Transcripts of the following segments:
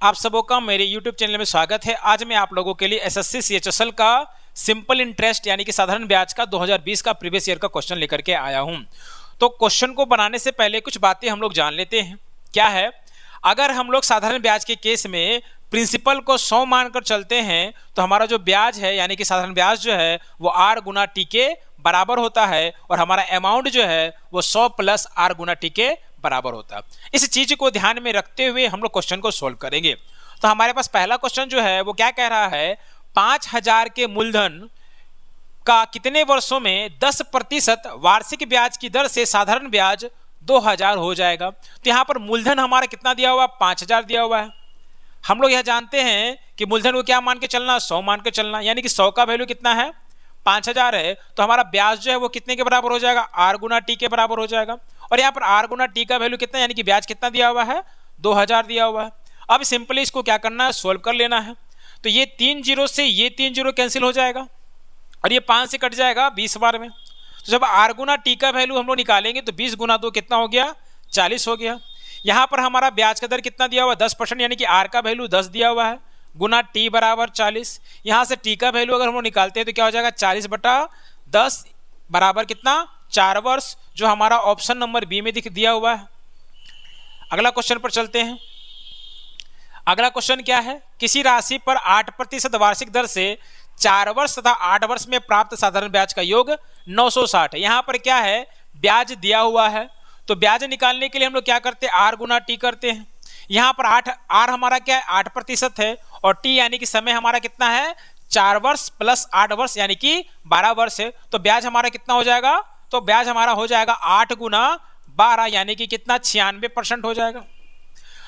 आप सबों का मेरे YouTube चैनल में स्वागत है। आज मैं आप लोगों के लिए एसएससी सीएचएसएल का सिंपल इंटरेस्ट यानी कि साधारण ब्याज का 2020 का प्रीवियस ईयर का क्वेश्चन लेकर के आया हूं। तो क्वेश्चन को बनाने से पहले कुछ बातें हम लोग जान लेते हैं। क्या है, अगर हम लोग साधारण ब्याज के केस में प्रिंसिपल को 100 मानकर चलते हैं तो हमारा जो ब्याज है यानी कि साधारण ब्याज जो है वो आर गुना टी के बराबर होता है और हमारा अमाउंट जो है वो 100 प्लस आर गुना टी के बराबर होता है। इस चीज को ध्यान में रखते हुए हम लोग क्वेश्चन को सोल्व करेंगे। तो हमारे पास पहला क्वेश्चन जो है वो क्या कह रहा है, 5000 के मूलधन का कितने वर्षों में 10% वार्षिक ब्याज की दर से साधारण ब्याज 2000 हो जाएगा। तो यहाँ पर मूलधन हमारा कितना दिया हुआ, 5000 दिया हुआ है। हम लोग यह जानते हैं कि मूलधन को क्या मान के चलना, 100 मान के चलना, यानी कि 100 का वैल्यू कितना है, 5000 है। तो हमारा ब्याज जो है वो कितने के बराबर हो जाएगा, आर गुना टी के बराबर हो जाएगा। और यहाँ पर आर गुना टी का वैल्यू कितना, यानी कि ब्याज कितना दिया हुआ है, 2000 दिया हुआ है। अब सिंपली इसको क्या करना है, सोल्व कर लेना है। तो ये 3 जीरो से ये 3 जीरो कैंसिल हो जाएगा और ये 5 से कट जाएगा 20 बार में। तो जब आर गुना टी का वैल्यू हम लोग निकालेंगे तो 20 गुना 2 कितना हो गया, 40 हो गया। यहाँ पर हमारा ब्याज का दर कितना दिया हुआ है, 10%, यानी कि आर का वैल्यू 10 दिया हुआ है, गुना टी बराबर 40। यहाँ से टी का वैल्यू अगर हम लोग निकालते हैं तो क्या हो जाएगा, 40/10 बराबर कितना, 4 वर्ष, जो हमारा ऑप्शन नंबर बी में दिया हुआ है। अगला क्वेश्चन पर चलते हैं। अगला क्वेश्चन क्या है, किसी राशि पर 8% वार्षिक दर से 4 वर्ष तथा 8 वर्ष में प्राप्त साधारण ब्याज का योग 960 है। यहाँ पर क्या है, ब्याज दिया हुआ है तो ब्याज निकालने के लिए हम लोग क्या करते हैं, आर गुना टी करते हैं। यहाँ पर आर हमारा क्या है, 8% है और टी यानी कि समय हमारा कितना है, 4 वर्ष प्लस 8 वर्ष यानी कि 12 वर्ष है। तो ब्याज हमारा कितना हो जाएगा, तो ब्याज हमारा हो जाएगा 8 गुना 12 यानी कि कितना, 96% हो जाएगा।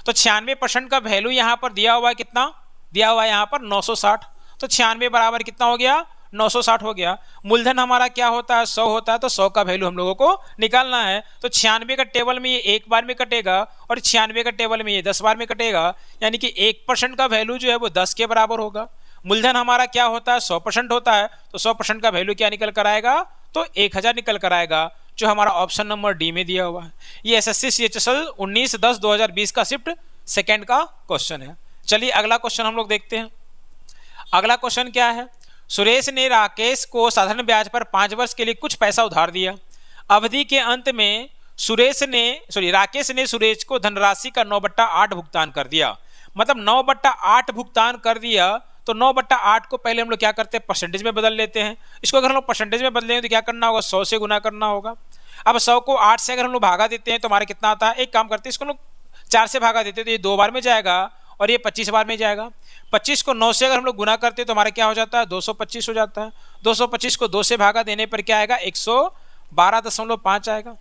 तो 96% का वैल्यू यहाँ पर दिया हुआ है, कितना दिया हुआ है यहाँ पर 960। तो 96 बराबर कितना हो गया, 960 हो गया। मूलधन हमारा क्या होता है, 100 होता है, तो 100 का वैल्यू हम लोगों को निकालना है। तो 96 का टेबल में ये 1 बार में कटेगा और 96 का टेबल में ये 10 बार में कटेगा, यानी कि 1% का वैल्यू जो है वो 10 के बराबर होगा। मूलधन हमारा क्या होता है, 100% होता है, तो 100% का वैल्यू क्या निकल कर आएगा, तो 1000 निकल कर आएगा, जो हमारा ऑप्शन नंबर डी में दिया हुआ है। ये एसएससी सीएचएसएल 19/10/2020 का शिफ्ट सेकेंड का क्वेश्चन है। चलिए अगला क्वेश्चन हम लोग देखते हैं। अगला क्वेश्चन क्या है, सुरेश ने राकेश को साधारण ब्याज पर 5 वर्ष के लिए कुछ पैसा उधार दिया। अवधि के अंत में राकेश ने सुरेश को धनराशि का 9/8 भुगतान कर दिया। मतलब 9/8 भुगतान कर दिया, तो 9/8 को पहले हम लोग क्या करते हैं, परसेंटेज में बदल लेते हैं। इसको अगर हम लोग परसेंटेज में बदलेंगे तो क्या करना होगा, 100 से गुना करना होगा। अब 100 को 8 से अगर हम लोग भागा देते हैं तो हमारा कितना आता है, एक काम करते हैं, इसको लोग 4 से भागा देते हैं तो ये 2 बार में जाएगा और ये 25 बार में जाएगा। 25 को 9 से अगर हम लोग गुना करते हैं तो हमारा क्या हो जाता है, 225 हो जाता है। 225 को 2 से भागा देने पर क्या आएगा, 112.5 आएगा।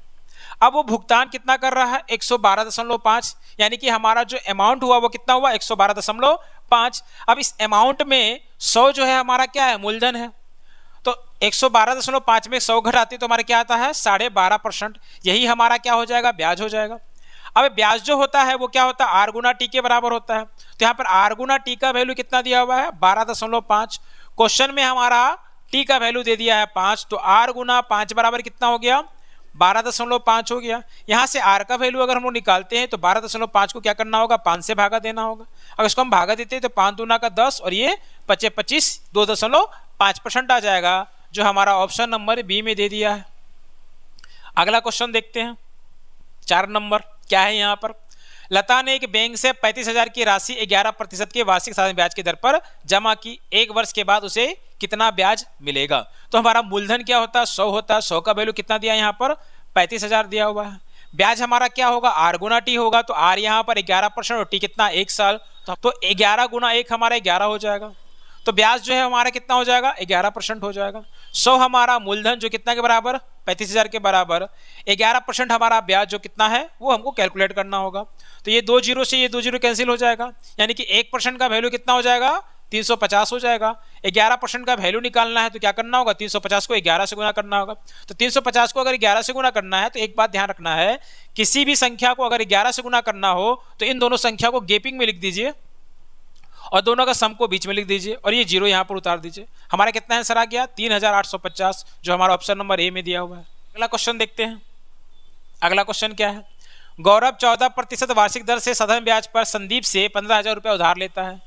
अब वो भुगतान कितना कर रहा है, 112.5, यानी कि हमारा जो अमाउंट हुआ वो कितना हुआ, 112.5। अब इस अमाउंट में 100 जो है हमारा क्या है, मूलधन है। तो 112.5 में 100 घटाते तो हमारा क्या आता है, 12.5%। यही हमारा क्या हो जाएगा, ब्याज हो जाएगा। अब ब्याज जो होता है वो क्या होता है, आर गुना टी के बराबर होता है। तो यहाँ पर आर गुना टी का वैल्यू कितना दिया हुआ है, 12.5। क्वेश्चन में हमारा टी का वैल्यू दे दिया है 5, तो आर गुना 5 बराबर कितना हो गया, 12.5 हो गया। यहाँ से आर का वैल्यू अगर हम लोग निकालते हैं तो 12.5 को क्या करना होगा, 5 से भागा देना होगा। अगर इसको हम भागा देते हैं तो 5 दूना का 10 और ये 25, 2.5% आ जाएगा, जो हमारा ऑप्शन नंबर बी में दे दिया है। अगला क्वेश्चन देखते हैं, 4 नंबर क्या है। यहाँ पर लता ने एक बैंक से 35,000 की राशि 11% के वार्षिक साधारण ब्याज की दर पर जमा की। 1 वर्ष के बाद उसे कितना ब्याज मिलेगा। तो हमारा मूलधन क्या होता है, 100 होता है। 100 का वैल्यू कितना दिया, यहाँ पर 35,000 दिया हुआ है। ब्याज हमारा क्या होगा, आर गुना टी होगा, तो आर यहाँ पर 11% और टी कितना, 1 साल। तो 11 गुना 1 हमारा 11 हो जाएगा। तो ब्याज जो है हमारा कितना हो जाएगा, 11% हो जाएगा। 100 हमारा मूलधन जो कितना के बराबर, 35,000 के बराबर, 11% हमारा ब्याज जो कितना है वो हमको कैलकुलेट करना होगा। तो ये 2 जीरो से ये 2 जीरो कैंसिल हो जाएगा, यानी कि 1% का वैल्यू कितना हो जाएगा, 350 हो जाएगा। 11% का वैल्यू निकालना है तो क्या करना होगा, 350 को 11 से गुना करना होगा। तो 350 को अगर 11 से गुना करना है तो एक बात ध्यान रखना है, किसी भी संख्या को अगर 11 से गुना करना हो तो इन दोनों संख्या को गेपिंग में लिख दीजिए और दोनों का सम को बीच में लिख दीजिए और ये जीरो यहाँ पर उतार दीजिए। हमारा कितना आंसर आ गया, 3850, जो हमारा ऑप्शन नंबर ए में दिया हुआ है। अगला क्वेश्चन देखते हैं। अगला क्वेश्चन क्या है, गौरव 14% वार्षिक दर से साधारण ब्याज पर संदीप से 15,000 रुपये उधार लेता है।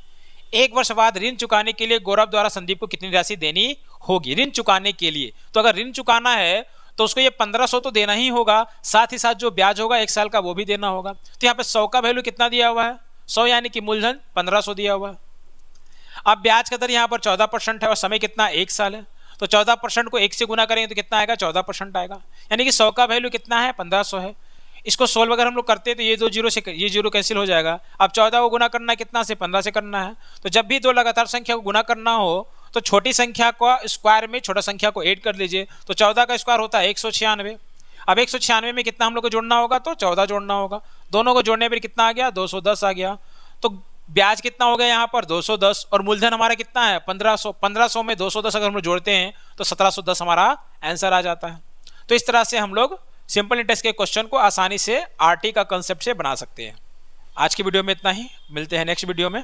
एक वर्ष बाद ऋण चुकाने के लिए गौरव द्वारा संदीप को कितनी राशि देनी होगी? ऋण चुकाने के लिए तो अगर ऋण चुकाना है तो उसको ये 1500 तो देना ही होगा, साथ ही साथ जो ब्याज होगा 1 साल का वो भी देना होगा। तो यहाँ पे 100 का वैल्यू कितना दिया हुआ है? 100 यानी कि मूलधन 1500 दिया हुआ है। अब ब्याज का दर यहाँ पर 14% है और समय कितना? 1 साल है। तो 14% को 1 से गुना करेंगे तो कितना आएगा? 14% आएगा। यानी कि 100 का वैल्यू कितना है? 1500 है। इसको सोल्व अगर हम लोग करते हैं तो ये 2 जीरो से ये जीरो कैंसिल हो जाएगा। अब 14 को गुना करना है कितना से? 15 से करना है। तो जब भी दो लगातार संख्या को गुना करना हो तो छोटी संख्या का स्क्वायर में छोटा संख्या को ऐड कर लीजिए। तो 14 का स्क्वायर होता है 196। अब 196 में कितना हम लोग को जोड़ना होगा? तो 14 जोड़ना होगा। दोनों को जोड़ने पर कितना आ गया? 210 आ गया। तो ब्याज कितना हो गया यहाँ पर? 210 और मूलधन हमारा कितना है? 1500। 1500 में 210 अगर हम लोग जोड़ते हैं तो 1710 हमारा आंसर आ जाता है। तो इस तरह से हम लोग सिंपल इंटरेस्ट के क्वेश्चन को आसानी से आरटी का कंसेप्ट से बना सकते हैं। आज की वीडियो में इतना ही, मिलते हैं नेक्स्ट वीडियो में।